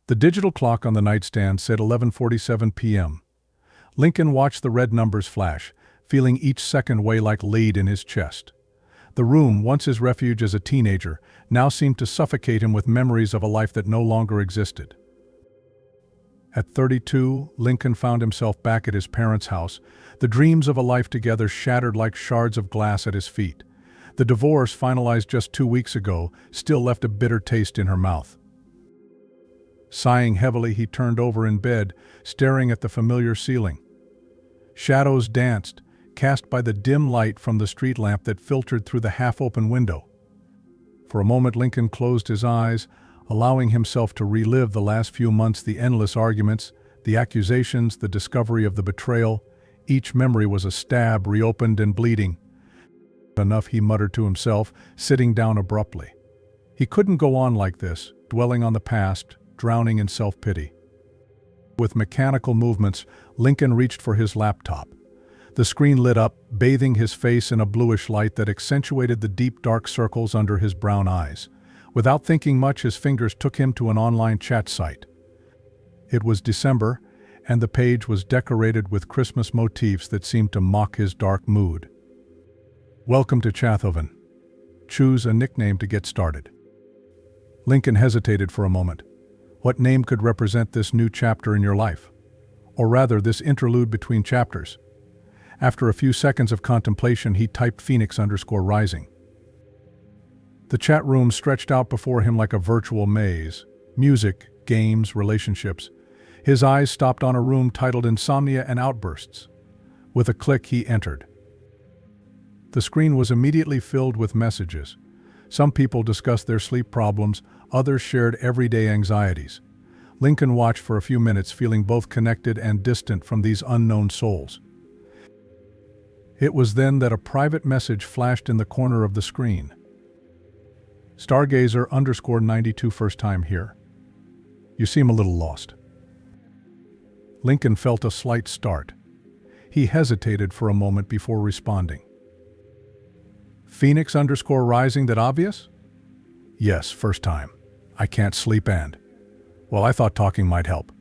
The digital clock on the nightstand said 11:47 p.m. Lincoln watched the red numbers flash, feeling each second weigh like lead in his chest. The room, once his refuge as a teenager, now seemed to suffocate him with memories of a life that no longer existed. At 32, Lincoln found himself back at his parents' house, the dreams of a life together shattered like shards of glass at his feet. The divorce, finalized just 2 weeks ago, still left a bitter taste in her mouth. Sighing heavily, he turned over in bed, staring at the familiar ceiling. Shadows danced, cast by the dim light from the street lamp that filtered through the half-open window. For a moment, Lincoln closed his eyes, allowing himself to relive the last few months, the endless arguments, the accusations, the discovery of the betrayal. Each memory was a stab, reopened and bleeding. Enough, he muttered to himself, sitting down abruptly. He couldn't go on like this, dwelling on the past, drowning in self-pity. With mechanical movements, Lincoln reached for his laptop. The screen lit up, bathing his face in a bluish light that accentuated the deep dark circles under his brown eyes. Without thinking much, his fingers took him to an online chat site. It was December, and the page was decorated with Christmas motifs that seemed to mock his dark mood. "Welcome to Chathoven. Choose a nickname to get started." Lincoln hesitated for a moment. What name could represent this new chapter in your life? Or rather, this interlude between chapters? After a few seconds of contemplation, he typed Phoenix_Rising. The chat room stretched out before him like a virtual maze. Music, games, relationships. His eyes stopped on a room titled Insomnia and Outbursts. With a click, he entered. The screen was immediately filled with messages. Some people discussed their sleep problems, others shared everyday anxieties. Lincoln watched for a few minutes, feeling both connected and distant from these unknown souls. It was then that a private message flashed in the corner of the screen. Stargazer_92 first time here. You seem a little lost. Lincoln felt a slight start. He hesitated for a moment before responding. Phoenix_Rising, that obvious? Yes, first time. I can't sleep and... Well, I thought talking might help.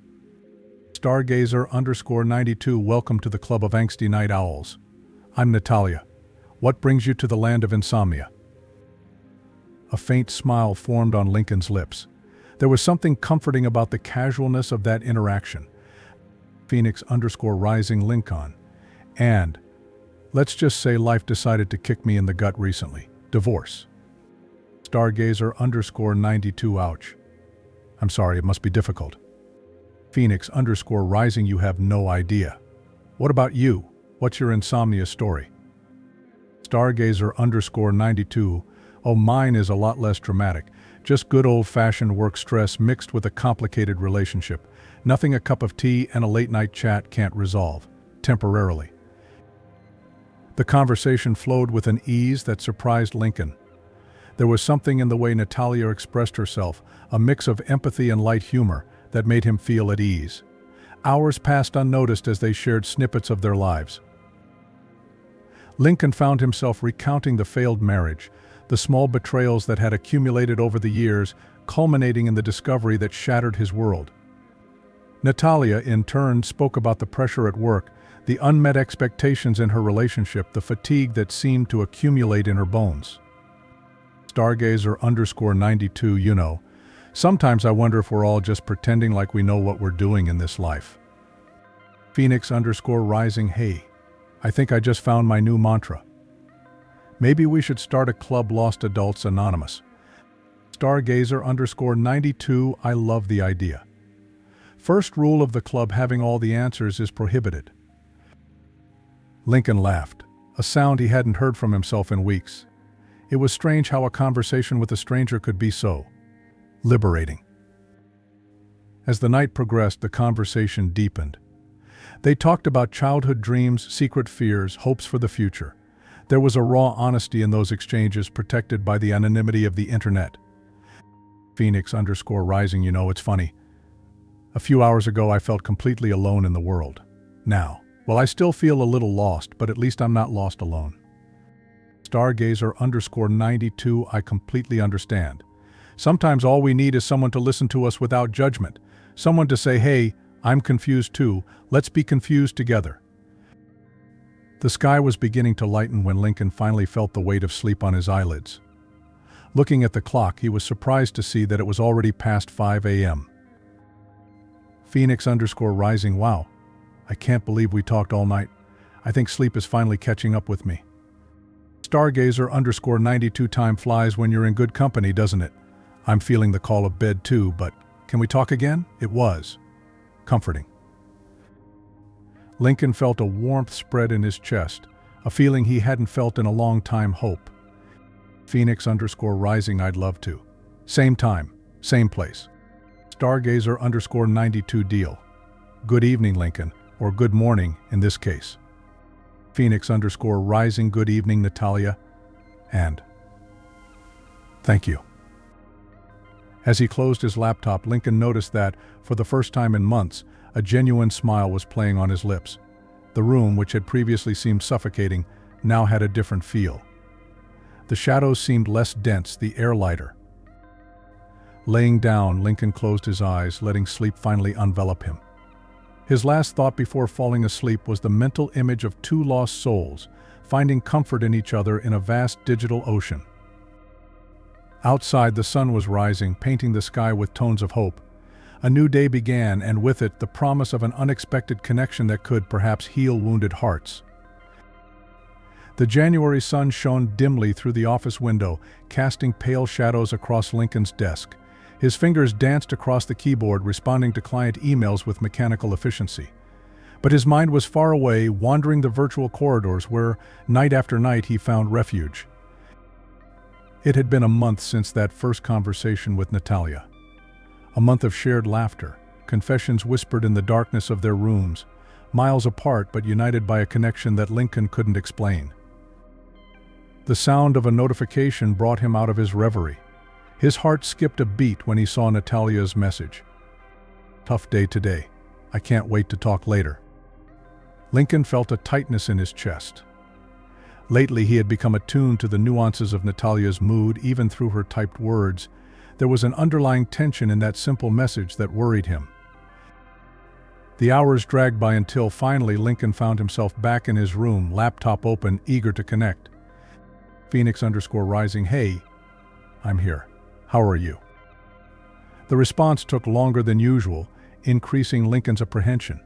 Stargazer_92, welcome to the Club of Angsty Night Owls. I'm Natalia. What brings you to the land of insomnia? A faint smile formed on Lincoln's lips. There was something comforting about the casualness of that interaction. Phoenix_Rising Lincoln. And, let's just say life decided to kick me in the gut recently. Divorce. Stargazer_92, ouch. I'm sorry, it must be difficult. Phoenix_Rising, you have no idea. What about you? What's your insomnia story? Stargazer_92, oh, mine is a lot less dramatic. Just good old-fashioned work stress mixed with a complicated relationship. Nothing a cup of tea and a late-night chat can't resolve. Temporarily. The conversation flowed with an ease that surprised Lincoln. There was something in the way Natalia expressed herself, a mix of empathy and light humor, that made him feel at ease. Hours passed unnoticed as they shared snippets of their lives. Lincoln found himself recounting the failed marriage, the small betrayals that had accumulated over the years, culminating in the discovery that shattered his world. Natalia, in turn, spoke about the pressure at work, the unmet expectations in her relationship, the fatigue that seemed to accumulate in her bones. Stargazer_92, you know, sometimes I wonder if we're all just pretending like we know what we're doing in this life. Phoenix_Rising, hey, I think I just found my new mantra. Maybe we should start a club, Lost Adults Anonymous. Stargazer_92, I love the idea. First rule of the club: having all the answers is prohibited. Lincoln laughed, a sound he hadn't heard from himself in weeks. It was strange how a conversation with a stranger could be so liberating. As the night progressed, the conversation deepened. They talked about childhood dreams, secret fears, hopes for the future. There was a raw honesty in those exchanges, protected by the anonymity of the internet. Phoenix_Rising, you know, it's funny. A few hours ago, I felt completely alone in the world. Now, well, I still feel a little lost, but at least I'm not lost alone. Stargazer_92, I completely understand. Sometimes all we need is someone to listen to us without judgment, Someone to say, "Hey, I'm confused too, let's be confused together." The sky was beginning to lighten when Lincoln finally felt the weight of sleep on his eyelids. Looking at the clock, he was surprised to see that it was already past 5 a.m. Phoenix_rising, wow. I can't believe we talked all night. I think sleep is finally catching up with me. Stargazer_92 time flies when you're in good company, doesn't it? I'm feeling the call of bed too, but can we talk again? It was comforting. Lincoln felt a warmth spread in his chest, a feeling he hadn't felt in a long time. Hope. Phoenix_rising, I'd love to. Same time, same place. Stargazer_92 deal. Good evening, Lincoln, or good morning in this case. Phoenix_rising, good evening, Natalia, and thank you. As he closed his laptop, Lincoln noticed that, for the first time in months, a genuine smile was playing on his lips. The room, which had previously seemed suffocating, now had a different feel. The shadows seemed less dense, the air lighter. Laying down, Lincoln closed his eyes, letting sleep finally envelop him. His last thought before falling asleep was the mental image of two lost souls, finding comfort in each other in a vast digital ocean. Outside, the sun was rising, painting the sky with tones of hope. A new day began, and with it, the promise of an unexpected connection that could perhaps heal wounded hearts. The January sun shone dimly through the office window, casting pale shadows across Lincoln's desk. His fingers danced across the keyboard, responding to client emails with mechanical efficiency. But his mind was far away, wandering the virtual corridors where, night after night, he found refuge. It had been a month since that first conversation with Natalia. A month of shared laughter, confessions whispered in the darkness of their rooms, miles apart but united by a connection that Lincoln couldn't explain. The sound of a notification brought him out of his reverie. His heart skipped a beat when he saw Natalia's message. "Tough day today. I can't wait to talk later." Lincoln felt a tightness in his chest. Lately, he had become attuned to the nuances of Natalia's mood, even through her typed words. There was an underlying tension in that simple message that worried him. The hours dragged by until finally Lincoln found himself back in his room, laptop open, eager to connect. Phoenix_rising, hey, I'm here. How are you? The response took longer than usual, increasing Lincoln's apprehension.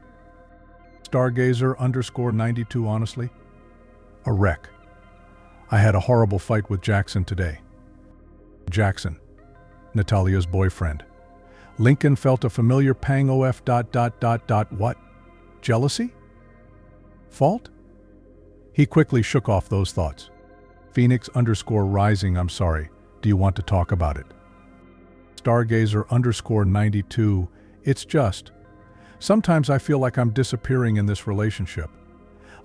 Stargazer_92, honestly? A wreck. I had a horrible fight with Jackson today. Jackson, Natalia's boyfriend. Lincoln felt a familiar pang. What? Jealousy? Fault? He quickly shook off those thoughts. Phoenix_rising, I'm sorry. Do you want to talk about it? Stargazer_92, it's just. Sometimes I feel like I'm disappearing in this relationship.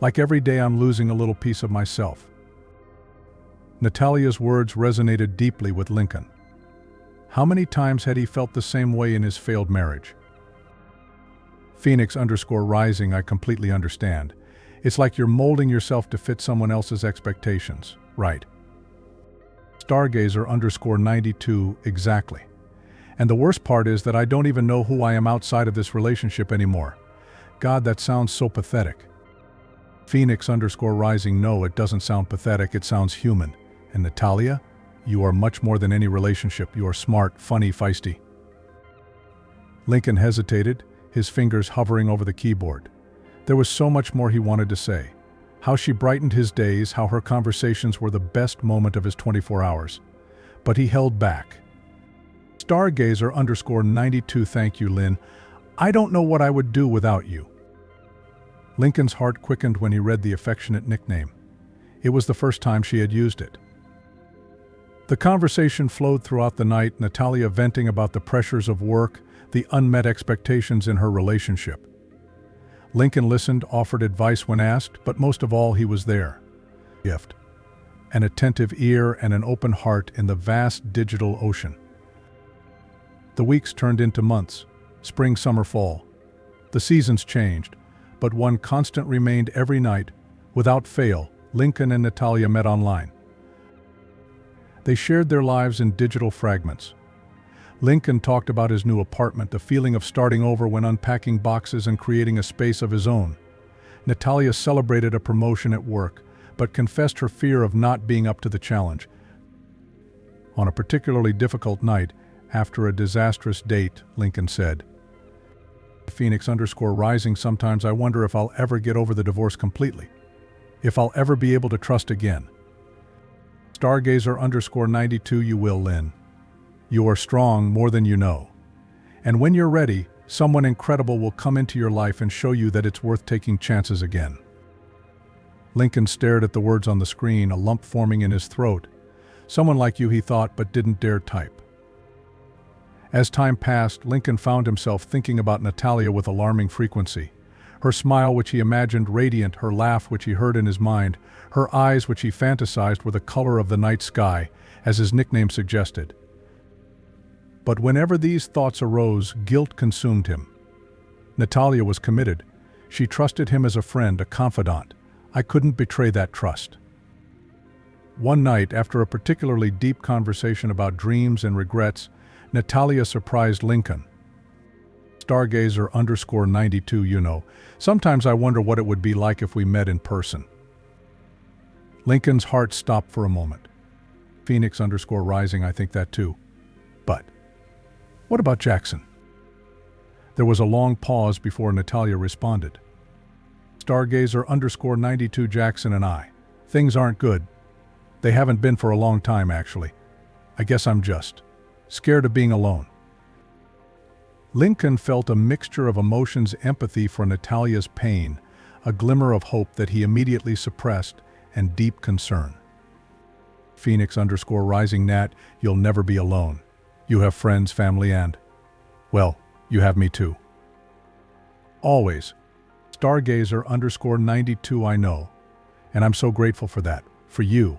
Like every day I'm losing a little piece of myself. Natalia's words resonated deeply with Lincoln. How many times had he felt the same way in his failed marriage? Phoenix_rising, I completely understand. It's like you're molding yourself to fit someone else's expectations, right? Stargazer_92, exactly. And the worst part is that I don't even know who I am outside of this relationship anymore. God, that sounds so pathetic. Phoenix_rising, no, it doesn't sound pathetic, it sounds human. And Natalia, you are much more than any relationship. You are smart, funny, feisty. Lincoln hesitated, his fingers hovering over the keyboard. There was so much more he wanted to say. How she brightened his days, how her conversations were the best moment of his 24 hours. But he held back. Stargazer_92, thank you, Lynn. I don't know what I would do without you. Lincoln's heart quickened when he read the affectionate nickname. It was the first time she had used it. The conversation flowed throughout the night, Natalia venting about the pressures of work, the unmet expectations in her relationship. Lincoln listened, offered advice when asked, but most of all he was there. Gift. An attentive ear and an open heart in the vast digital ocean. The weeks turned into months, spring, summer, fall. The seasons changed, but one constant remained every night. Without fail, Lincoln and Natalia met online. They shared their lives in digital fragments. Lincoln talked about his new apartment, the feeling of starting over when unpacking boxes and creating a space of his own. Natalia celebrated a promotion at work, but confessed her fear of not being up to the challenge. On a particularly difficult night, after a disastrous date, Lincoln said, Phoenix_rising, sometimes I wonder if I'll ever get over the divorce completely. If I'll ever be able to trust again. Stargazer_92 You will, Lynn. You are strong more than you know. And when you're ready, someone incredible will come into your life and show you that it's worth taking chances again. Lincoln stared at the words on the screen, a lump forming in his throat. Someone like you, he thought, but didn't dare type. As time passed, Lincoln found himself thinking about Natalia with alarming frequency. Her smile, which he imagined radiant, her laugh, which he heard in his mind, her eyes, which he fantasized were the color of the night sky, as his nickname suggested. But whenever these thoughts arose, guilt consumed him. Natalia was committed. She trusted him as a friend, a confidant. I couldn't betray that trust. One night, after a particularly deep conversation about dreams and regrets, Natalia surprised Lincoln. Stargazer_92 You know, sometimes I wonder what it would be like if we met in person. Lincoln's heart stopped for a moment. Phoenix_rising, I think that too. But what about Jackson? There was a long pause before Natalia responded. Stargazer_92 Jackson and I. Things aren't good. They haven't been for a long time, actually. I guess I'm just scared of being alone. Lincoln felt a mixture of emotions, empathy for Natalia's pain, a glimmer of hope that he immediately suppressed, and deep concern. Phoenix_rising Nat, you'll never be alone. You have friends, family, and, well, you have me too. Always. Stargazer_92 I know, and I'm so grateful for that, for you.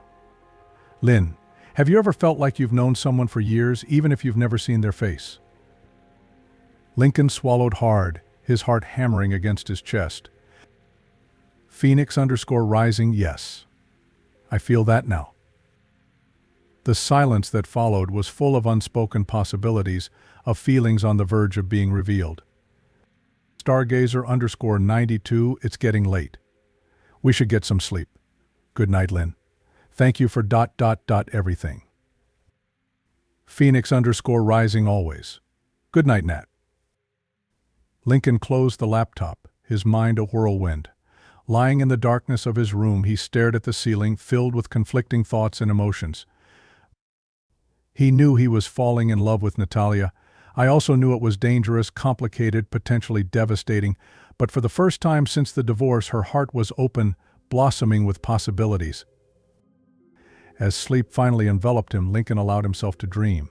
Lynn, have you ever felt like you've known someone for years, even if you've never seen their face? Lincoln swallowed hard, his heart hammering against his chest. Phoenix_rising, yes. I feel that now. The silence that followed was full of unspoken possibilities, of feelings on the verge of being revealed. Stargazer_92, it's getting late. We should get some sleep. Good night, Lynn. Thank you for ... everything. Phoenix_rising always. Good night, Nat. Lincoln closed the laptop, his mind a whirlwind. Lying in the darkness of his room, he stared at the ceiling, filled with conflicting thoughts and emotions. He knew he was falling in love with Natalia. I also knew it was dangerous, complicated, potentially devastating, but for the first time since the divorce, her heart was open, blossoming with possibilities. As sleep finally enveloped him, Lincoln allowed himself to dream.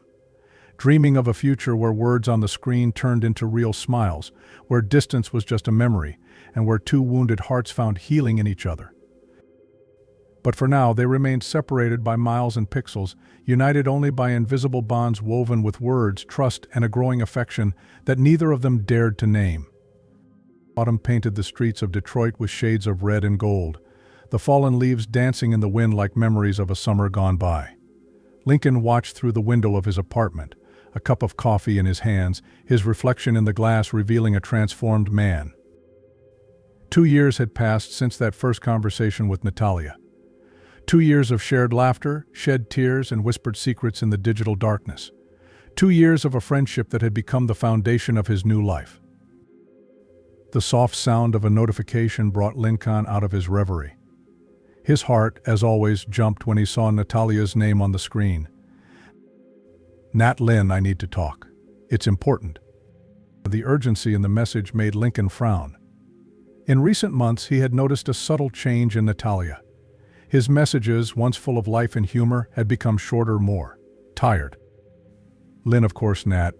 Dreaming of a future where words on the screen turned into real smiles, where distance was just a memory, and where two wounded hearts found healing in each other. But for now, they remained separated by miles and pixels, united only by invisible bonds woven with words, trust, and a growing affection that neither of them dared to name. Autumn painted the streets of Detroit with shades of red and gold, the fallen leaves dancing in the wind like memories of a summer gone by. Lincoln watched through the window of his apartment, a cup of coffee in his hands, his reflection in the glass revealing a transformed man. 2 years had passed since that first conversation with Natalia. 2 years of shared laughter, shed tears, and whispered secrets in the digital darkness. 2 years of a friendship that had become the foundation of his new life. The soft sound of a notification brought Lincoln out of his reverie. His heart, as always, jumped when he saw Natalia's name on the screen. Nat Lynn, I need to talk. It's important. The urgency in the message made Lincoln frown. In recent months, he had noticed a subtle change in Natalia. His messages, once full of life and humor, had become shorter, more tired. Lynn, of course, Nat.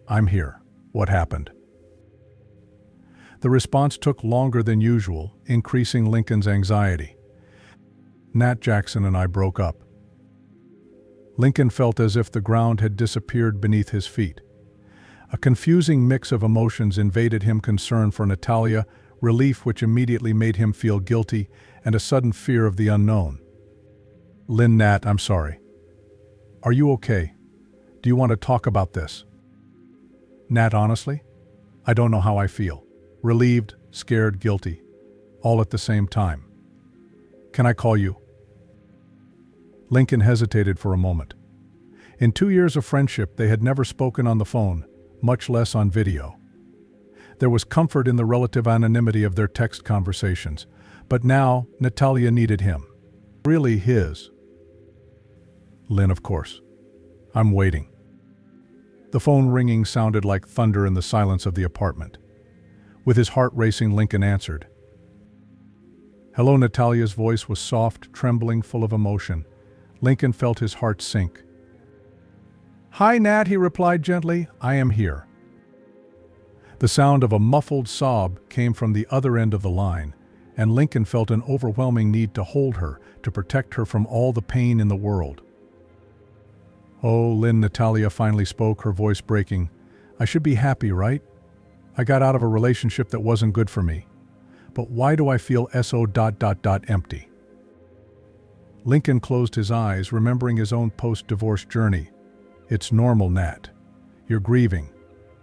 I'm here. What happened? The response took longer than usual, increasing Lincoln's anxiety. Nat, Jackson and I broke up. Lincoln felt as if the ground had disappeared beneath his feet. A confusing mix of emotions invaded him: concern for Natalia, relief which immediately made him feel guilty, and a sudden fear of the unknown. Lynn, Nat, I'm sorry. Are you okay? Do you want to talk about this? Nat, honestly, I don't know how I feel. Relieved, scared, guilty, all at the same time. Can I call you? Lincoln hesitated for a moment. In 2 years of friendship, they had never spoken on the phone, much less on video. There was comfort in the relative anonymity of their text conversations, but now Natalia needed him. Really his. Lynn, of course. I'm waiting. The phone ringing sounded like thunder in the silence of the apartment. With his heart racing, Lincoln answered. Hello, Natalia's voice was soft, trembling, full of emotion. Lincoln felt his heart sink. Hi, Nat, he replied gently. I am here. The sound of a muffled sob came from the other end of the line, and Lincoln felt an overwhelming need to hold her, to protect her from all the pain in the world. Oh, Lynn, Natalia finally spoke, her voice breaking. I should be happy, right? I got out of a relationship that wasn't good for me. But why do I feel empty? Lincoln closed his eyes, remembering his own post-divorce journey. It's normal, Nat. You're grieving.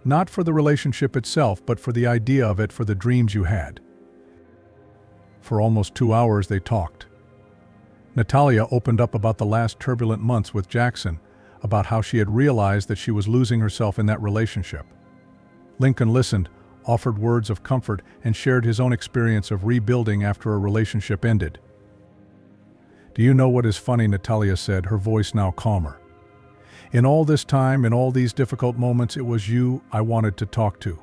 Not for the relationship itself, but for the idea of it, for the dreams you had. For almost 2 hours they talked. Natalia opened up about the last turbulent months with Jackson, about how she had realized that she was losing herself in that relationship. Lincoln listened, offered words of comfort, and shared his own experience of rebuilding after a relationship ended. Do you know what is funny, Natalia said, her voice now calmer. In all this time, in all these difficult moments, it was you I wanted to talk to.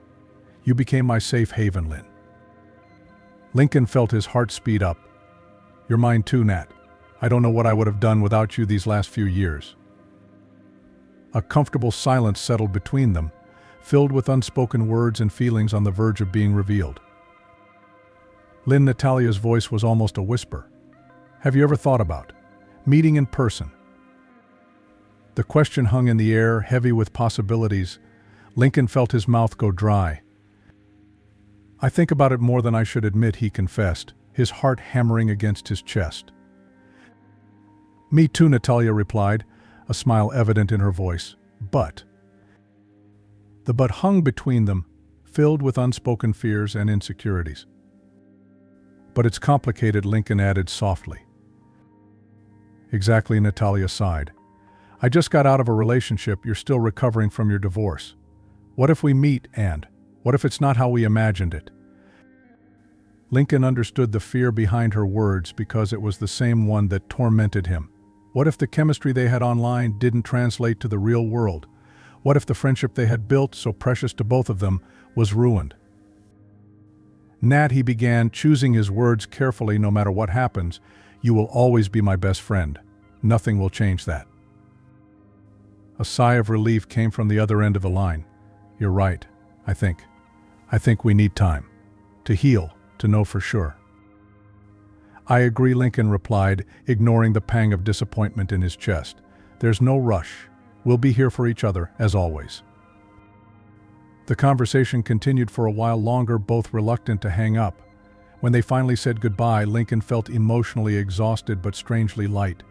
You became my safe haven, Lynn. Lincoln felt his heart speed up. You're mine too, Nat. I don't know what I would have done without you these last few years. A comfortable silence settled between them, filled with unspoken words and feelings on the verge of being revealed. Lynn, Natalia's voice was almost a whisper. Have you ever thought about meeting in person? The question hung in the air, heavy with possibilities. Lincoln felt his mouth go dry. I think about it more than I should admit, he confessed, his heart hammering against his chest. Me too, Natalia replied, a smile evident in her voice. But. The but hung between them, filled with unspoken fears and insecurities. But it's complicated, Lincoln added softly. Exactly, Natalia sighed. I just got out of a relationship, you're still recovering from your divorce. What if we meet, and what if it's not how we imagined it? Lincoln understood the fear behind her words because it was the same one that tormented him. What if the chemistry they had online didn't translate to the real world? What if the friendship they had built, so precious to both of them, was ruined? Nat, he began, choosing his words carefully. No matter what happens, you will always be my best friend. Nothing will change that. A sigh of relief came from the other end of the line. You're right, I think. I think we need time. To heal, to know for sure. I agree, Lincoln replied, ignoring the pang of disappointment in his chest. There's no rush. We'll be here for each other, as always. The conversation continued for a while longer, both reluctant to hang up. When they finally said goodbye, Lincoln felt emotionally exhausted but strangely light.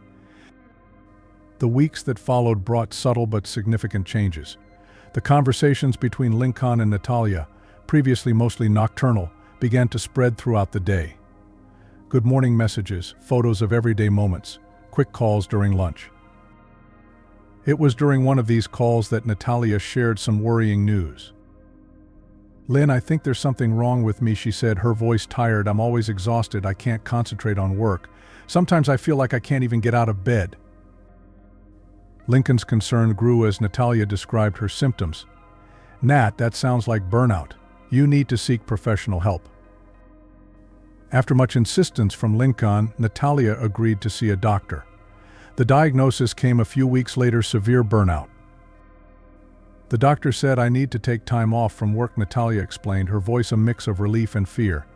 The weeks that followed brought subtle but significant changes. The conversations between Lincoln and Natalia, previously mostly nocturnal, began to spread throughout the day. Good morning messages, photos of everyday moments, quick calls during lunch. It was during one of these calls that Natalia shared some worrying news. Lynn, I think there's something wrong with me, she said, her voice tired. I'm always exhausted. I can't concentrate on work. Sometimes I feel like I can't even get out of bed. Lincoln's concern grew as Natalia described her symptoms. Nat, that sounds like burnout. You need to seek professional help. After much insistence from Lincoln, Natalia agreed to see a doctor. The diagnosis came a few weeks later: severe burnout. The doctor said, I need to take time off from work, Natalia explained, her voice a mix of relief and fear.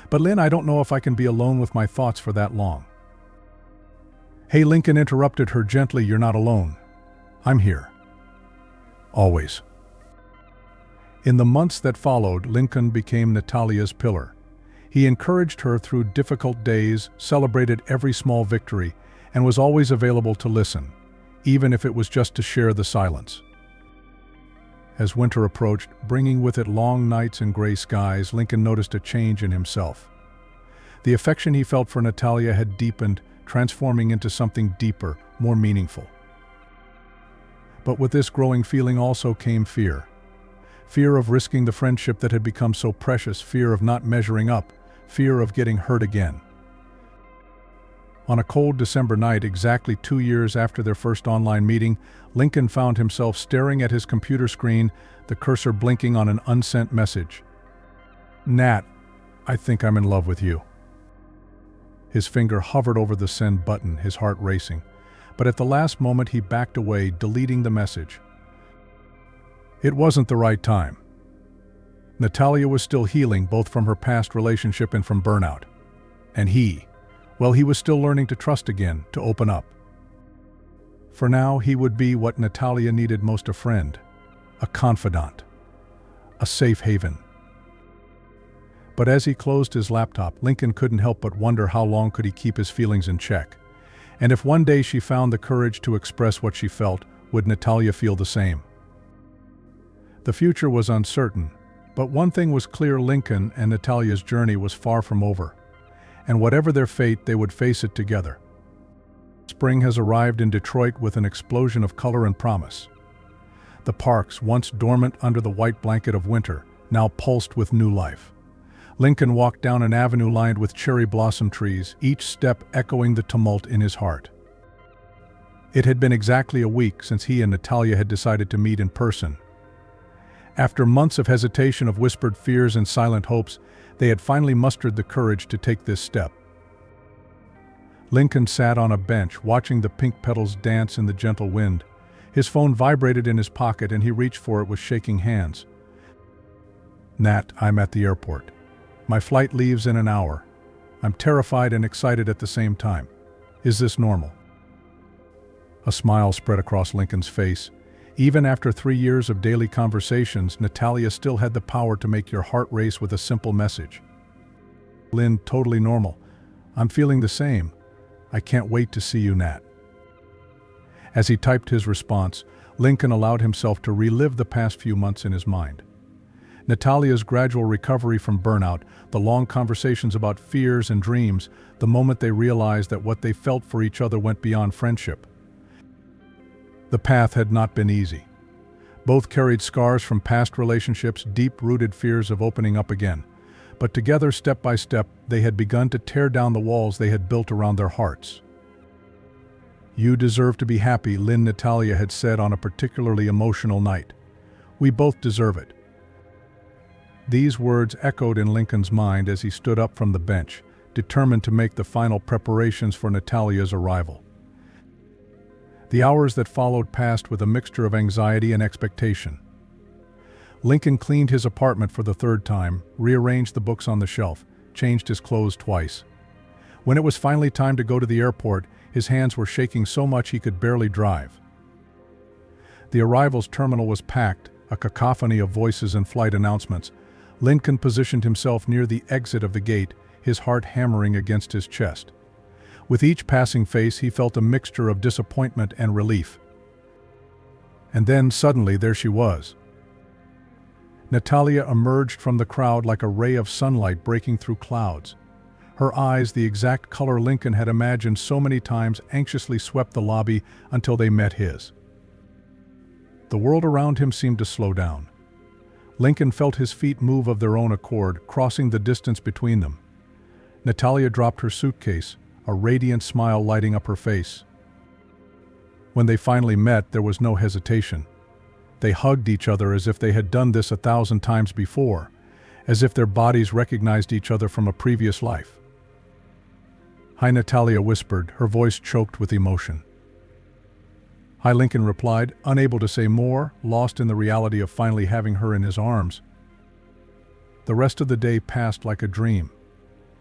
But Lynn, I don't know if I can be alone with my thoughts for that long. Hey, Lincoln interrupted her gently, you're not alone. I'm here. Always. In the months that followed, Lincoln became Natalia's pillar. He encouraged her through difficult days, celebrated every small victory, and was always available to listen, even if it was just to share the silence. As winter approached, bringing with it long nights and gray skies, Lincoln noticed a change in himself. The affection he felt for Natalia had deepened, transforming into something deeper, more meaningful. But with this growing feeling also came fear. Fear of risking the friendship that had become so precious, fear of not measuring up, fear of getting hurt again. On a cold December night, exactly 2 years after their first online meeting, Lincoln found himself staring at his computer screen, the cursor blinking on an unsent message. "Nat, I think I'm in love with you." His finger hovered over the send button, his heart racing. But at the last moment he backed away, deleting the message. It wasn't the right time. Natalia was still healing, both from her past relationship and from burnout. And he was still learning to trust again, to open up. For now, he would be what Natalia needed most: a friend, a confidant, a safe haven. But as he closed his laptop, Lincoln couldn't help but wonder how long could he keep his feelings in check. And if one day she found the courage to express what she felt, would Natalia feel the same? The future was uncertain, but one thing was clear: Lincoln and Natalia's journey was far from over. And whatever their fate, they would face it together. Spring has arrived in Detroit with an explosion of color and promise. The parks, once dormant under the white blanket of winter, now pulsed with new life. Lincoln walked down an avenue lined with cherry blossom trees, each step echoing the tumult in his heart. It had been exactly a week since he and Natalia had decided to meet in person. After months of hesitation, of whispered fears and silent hopes, they had finally mustered the courage to take this step. Lincoln sat on a bench, watching the pink petals dance in the gentle wind. His phone vibrated in his pocket and he reached for it with shaking hands. "Nat, I'm at the airport. My flight leaves in an hour. I'm terrified and excited at the same time. Is this normal?" A smile spread across Lincoln's face. Even after 3 years of daily conversations, Natalia still had the power to make your heart race with a simple message. "Lynn, totally normal. I'm feeling the same. I can't wait to see you, Nat." As he typed his response, Lincoln allowed himself to relive the past few months in his mind. Natalia's gradual recovery from burnout, the long conversations about fears and dreams, the moment they realized that what they felt for each other went beyond friendship. The path had not been easy. Both carried scars from past relationships, deep-rooted fears of opening up again. But together, step by step, they had begun to tear down the walls they had built around their hearts. "You deserve to be happy," Lynn Natalia had said on a particularly emotional night. "We both deserve it." These words echoed in Lincoln's mind as he stood up from the bench, determined to make the final preparations for Natalia's arrival. The hours that followed passed with a mixture of anxiety and expectation. Lincoln cleaned his apartment for the 3rd time, rearranged the books on the shelf, changed his clothes twice. When it was finally time to go to the airport, his hands were shaking so much he could barely drive. The arrivals terminal was packed, a cacophony of voices and flight announcements. Lincoln positioned himself near the exit of the gate, his heart hammering against his chest. With each passing face, he felt a mixture of disappointment and relief. And then, suddenly, there she was. Natalia emerged from the crowd like a ray of sunlight breaking through clouds. Her eyes, the exact color Lincoln had imagined so many times, anxiously swept the lobby until they met his. The world around him seemed to slow down. Lincoln felt his feet move of their own accord, crossing the distance between them. Natalia dropped her suitcase, a radiant smile lighting up her face. When they finally met, there was no hesitation. They hugged each other as if they had done this 1,000 times before, as if their bodies recognized each other from a previous life. "Hi," Natalia whispered, her voice choked with emotion. "Hi," Lincoln replied, unable to say more, lost in the reality of finally having her in his arms. The rest of the day passed like a dream.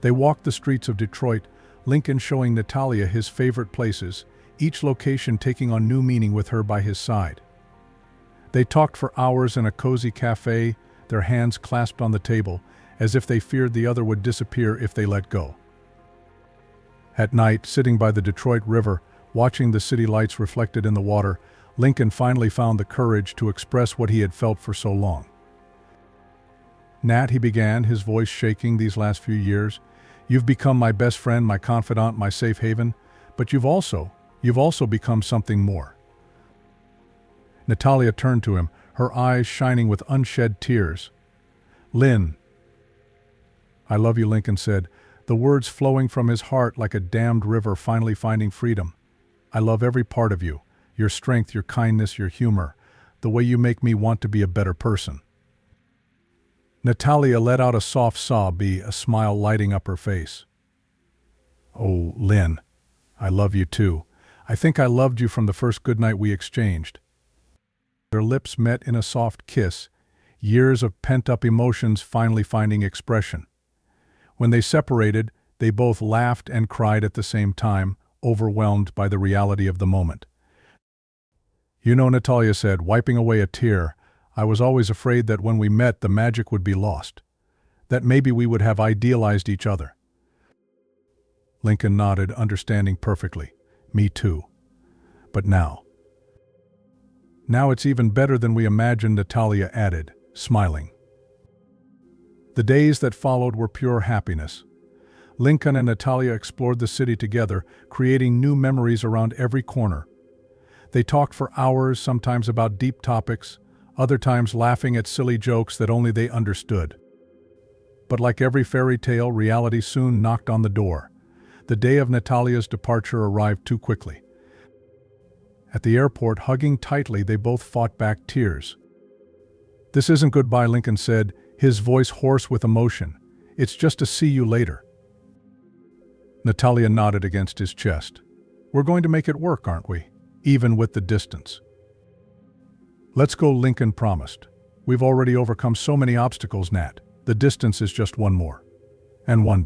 They walked the streets of Detroit, Lincoln showing Natalia his favorite places, each location taking on new meaning with her by his side. They talked for hours in a cozy cafe, their hands clasped on the table, as if they feared the other would disappear if they let go. At night, sitting by the Detroit River, watching the city lights reflected in the water, Lincoln finally found the courage to express what he had felt for so long. "Nat," he began, his voice shaking these last few years, "you've become my best friend, my confidant, my safe haven, but you've also become something more." Natalia turned to him, her eyes shining with unshed tears. "Lynn." "I love you," Lincoln said, the words flowing from his heart like a dammed river finally finding freedom. "I love every part of you, your strength, your kindness, your humor, the way you make me want to be a better person." Natalia let out a soft sob, a smile lighting up her face. "Oh, Lynn, I love you too. I think I loved you from the first goodnight we exchanged." Their lips met in a soft kiss, years of pent-up emotions finally finding expression. When they separated, they both laughed and cried at the same time, overwhelmed by the reality of the moment. "You know," Natalia said, wiping away a tear, "I was always afraid that when we met the magic would be lost, that maybe we would have idealized each other." Lincoln nodded, understanding perfectly. "Me too. But now it's even better than we imagined," Natalia added, smiling. The days that followed were pure happiness. Lincoln and Natalia explored the city together, creating new memories around every corner. They talked for hours, sometimes about deep topics, other times laughing at silly jokes that only they understood. But like every fairy tale, reality soon knocked on the door. The day of Natalia's departure arrived too quickly. At the airport, hugging tightly, they both fought back tears. "This isn't goodbye," Lincoln said, his voice hoarse with emotion. "It's just a see you later." Natalia nodded against his chest. "We're going to make it work, aren't we? Even with the distance." "Let's go," Lincoln promised. "We've already overcome so many obstacles, Nat. The distance is just one more. And one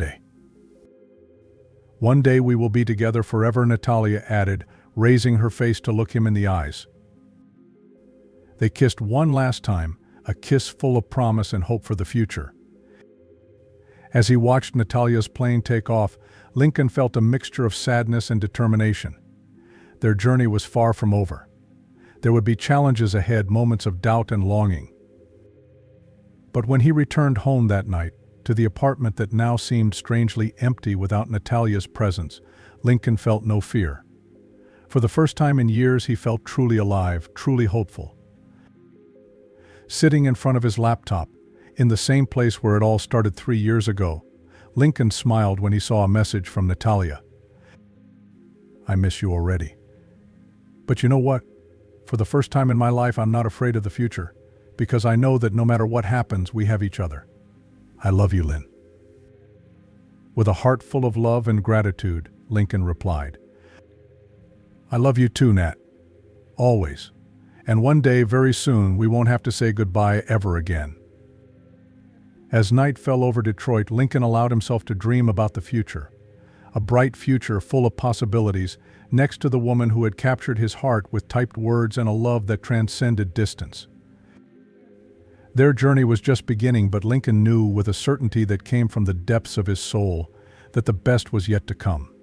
day we will be together forever," Natalia added, raising her face to look him in the eyes. They kissed one last time, a kiss full of promise and hope for the future. As he watched Natalia's plane take off, Lincoln felt a mixture of sadness and determination. Their journey was far from over. There would be challenges ahead, moments of doubt and longing. But when he returned home that night, to the apartment that now seemed strangely empty without Natalia's presence, Lincoln felt no fear. For the first time in years, he felt truly alive, truly hopeful. Sitting in front of his laptop, in the same place where it all started 3 years ago, Lincoln smiled when he saw a message from Natalia. "I miss you already. But you know what? For the first time in my life, I'm not afraid of the future, because I know that no matter what happens, we have each other. I love you, Lynn." With a heart full of love and gratitude, Lincoln replied, "I love you too, Nat. Always. And one day, very soon, we won't have to say goodbye ever again." As night fell over Detroit, Lincoln allowed himself to dream about the future. A bright future full of possibilities, next to the woman who had captured his heart with typed words and a love that transcended distance. Their journey was just beginning, but Lincoln knew with a certainty that came from the depths of his soul that the best was yet to come.